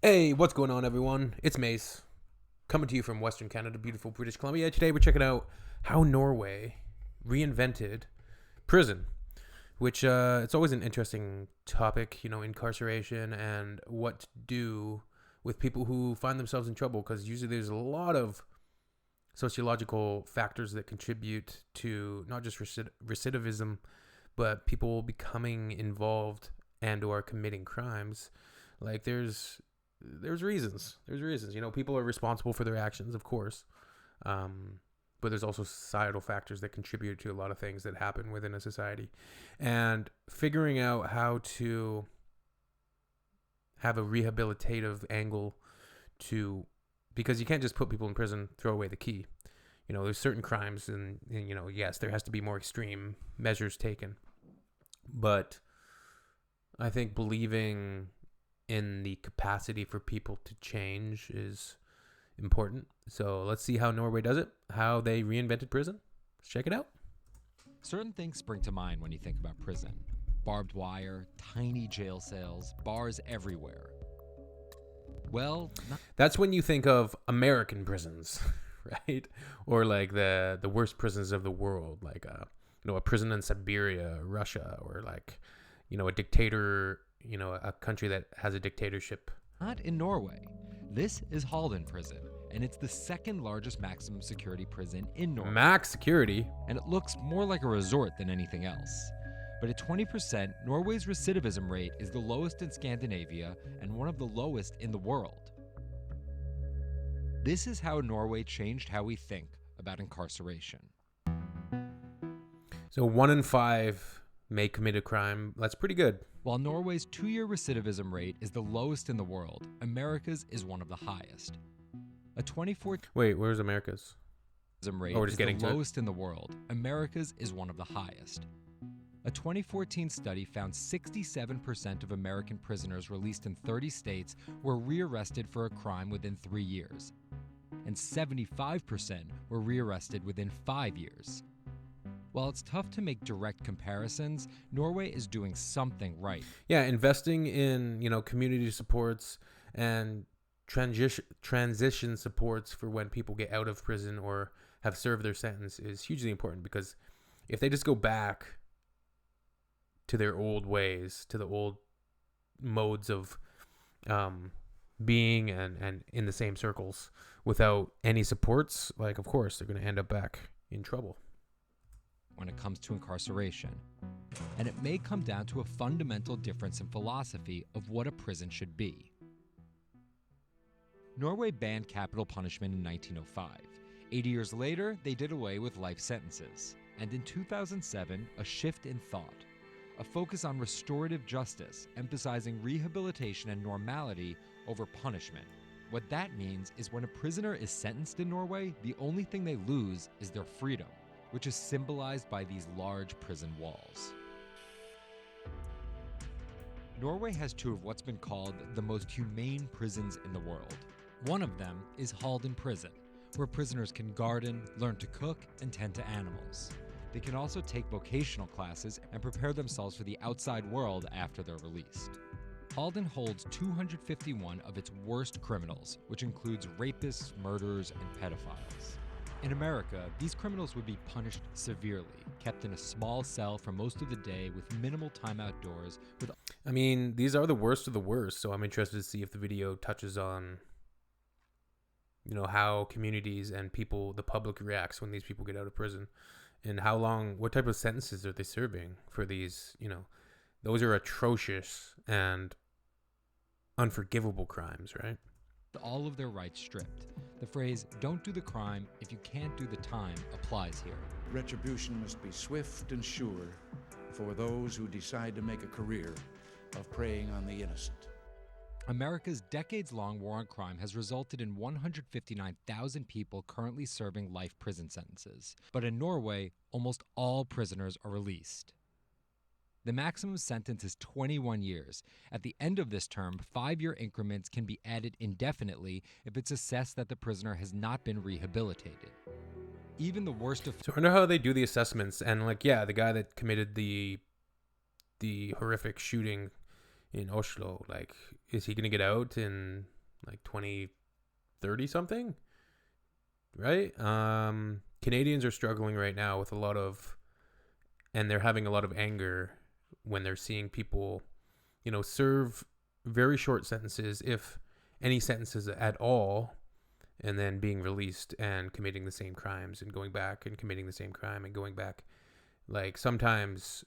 Hey, what's going on, everyone? It's Mace, coming to you from Western Canada, beautiful British Columbia. Today we're checking out how Norway reinvented prison, which it's always an interesting topic, incarceration and what to do with people who find themselves in trouble, because usually there's a lot of sociological factors that contribute to not just recidivism, but people becoming involved and or committing crimes. Like there's reasons. People are responsible for their actions, of course. But there's also societal factors that contribute to a lot of things that happen within a society. And figuring out how to have a rehabilitative angle because you can't just put people in prison, throw away the key. There's certain crimes and yes, there has to be more extreme measures taken. But I think believing in the capacity for people to change is important. So let's see how Norway does it, how they reinvented prison. Let's check it out. Certain things spring to mind when you think about prison. Barbed wire, tiny jail cells, bars everywhere. Well, that's when you think of American prisons, right? Or like the worst prisons of the world, like a prison in Siberia, Russia, or like a dictator, a country that has a dictatorship. Not in Norway. This is Halden prison, and it's the second largest maximum security prison in Norway. Max security? And it looks more like a resort than anything else. But at 20%, Norway's recidivism rate is the lowest in Scandinavia and one of the lowest in the world. This is how Norway changed how we think about incarceration. So 1 in 5 may commit a crime. That's pretty good. While Norway's 2-year recidivism rate is the lowest in the world, America's is one of the highest. A 2014 Wait, where's America's? Rate is the lowest in the world. America's is one of the highest. A 2014 study found 67% of American prisoners released in 30 states were rearrested for a crime within 3 years, and 75% were rearrested within 5 years. While it's tough to make direct comparisons, Norway is doing something right. Yeah, investing in, community supports and transition supports for when people get out of prison or have served their sentence is hugely important, because if they just go back to their old ways, to the old modes of being and in the same circles without any supports, like, of course, they're going to end up back in trouble. When it comes to incarceration. And it may come down to a fundamental difference in philosophy of what a prison should be. Norway banned capital punishment in 1905. 80 years later, they did away with life sentences. And in 2007, a shift in thought. A focus on restorative justice, emphasizing rehabilitation and normality over punishment. What that means is when a prisoner is sentenced in Norway, the only thing they lose is their freedom, which is symbolized by these large prison walls. Norway has 2 of what's been called the most humane prisons in the world. One of them is Halden Prison, where prisoners can garden, learn to cook, and tend to animals. They can also take vocational classes and prepare themselves for the outside world after they're released. Halden holds 251 of its worst criminals, which includes rapists, murderers, and pedophiles. In America, these criminals would be punished severely, kept in a small cell for most of the day with minimal time outdoors. These are the worst of the worst, so I'm interested to see if the video touches on, how communities and people, the public reacts when these people get out of prison, and what type of sentences are they serving for these, those are atrocious and unforgivable crimes, right? All of their rights stripped. The phrase, "don't do the crime if you can't do the time," applies here. Retribution must be swift and sure for those who decide to make a career of preying on the innocent. America's decades-long war on crime has resulted in 159,000 people currently serving life prison sentences. But in Norway, almost all prisoners are released. The maximum sentence is 21 years. At the end of this term, 5-year increments can be added indefinitely if it's assessed that the prisoner has not been rehabilitated. Even the worst of... So I wonder how they do the assessments, and the guy that committed the horrific shooting, in Oslo. Like, is he going to get out in like 2030 something? Right? Canadians are struggling right now with and they're having a lot of anger when they're seeing people, serve very short sentences, if any sentences at all, and then being released and committing the same crimes and going back and committing the same crime and going back. Like, sometimes,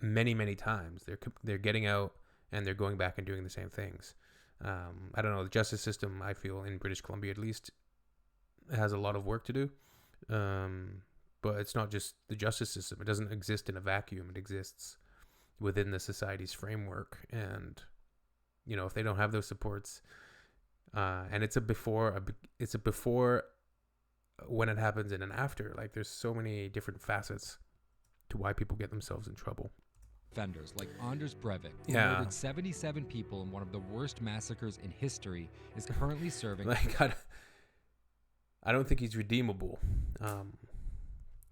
many times, they're getting out and they're going back and doing the same things. I don't know. The justice system, I feel, in British Columbia at least, has a lot of work to do. But it's not just the justice system. It doesn't exist in a vacuum. It exists within the society's framework. And, if they don't have those supports, and it's a before when it happens and an after. Like, there's so many different facets to why people get themselves in trouble. Offenders like Anders Breivik, who Yeah. murdered 77 people in one of the worst massacres in history, is currently serving Like, I don't think he's redeemable,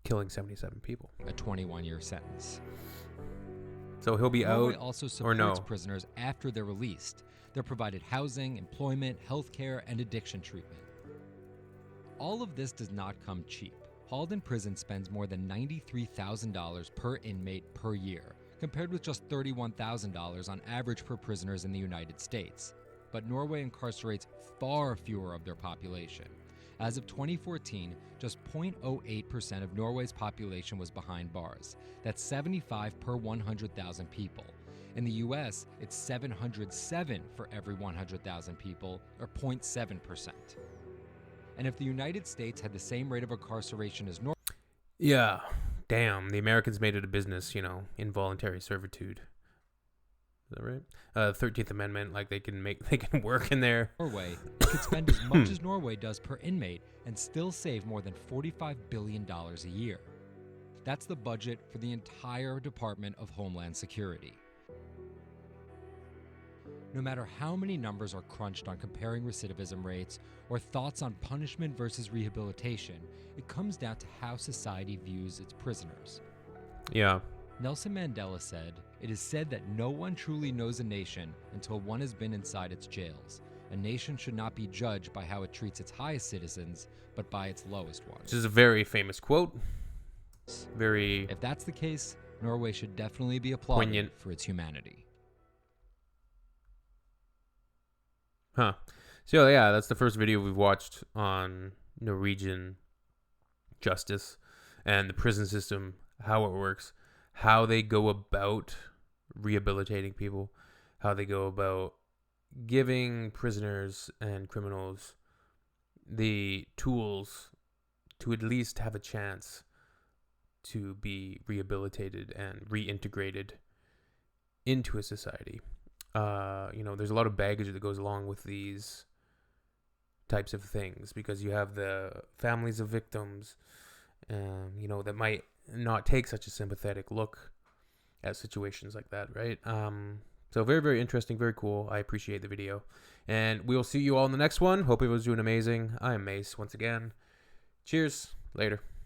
killing 77 people. a 21-year sentence. So he'll be Norway out, also or supports no? prisoners after they're released. They're provided housing, employment, healthcare, and addiction treatment. All of this does not come cheap. Halden Prison spends more than $93,000 per inmate per year, compared with just $31,000 on average per prisoners in the United States. But Norway incarcerates far fewer of their population. As of 2014, just 0.08% of Norway's population was behind bars. That's 75 per 100,000 people. In the US, it's 707 for every 100,000 people, or 0.7%. And if the United States had the same rate of incarceration as Norway... Yeah, damn. The Americans made it a business, involuntary servitude. Is that right? 13th Amendment, like they can work in there. Norway could spend as much as Norway does per inmate and still save more than $45 billion a year. That's the budget for the entire Department of Homeland Security. No matter how many numbers are crunched on comparing recidivism rates or thoughts on punishment versus rehabilitation, it comes down to how society views its prisoners. Yeah. Nelson Mandela said, "It is said that no one truly knows a nation until one has been inside its jails. A nation should not be judged by how it treats its highest citizens, but by its lowest ones." This is a very famous quote. Very If that's the case, Norway should definitely be applauded poignant. for its humanity. Huh. So yeah, that's the first video we've watched on Norwegian justice and the prison system, how it works, how they go about rehabilitating people, how they go about giving prisoners and criminals the tools to at least have a chance to be rehabilitated and reintegrated into a society. There's a lot of baggage that goes along with these types of things, because you have the families of victims, that might not take such a sympathetic look at situations like that, right? So very, very interesting, very cool. I appreciate the video. And we'll see you all in the next one. Hope everyone's doing amazing. I am Mace once again. Cheers. Later.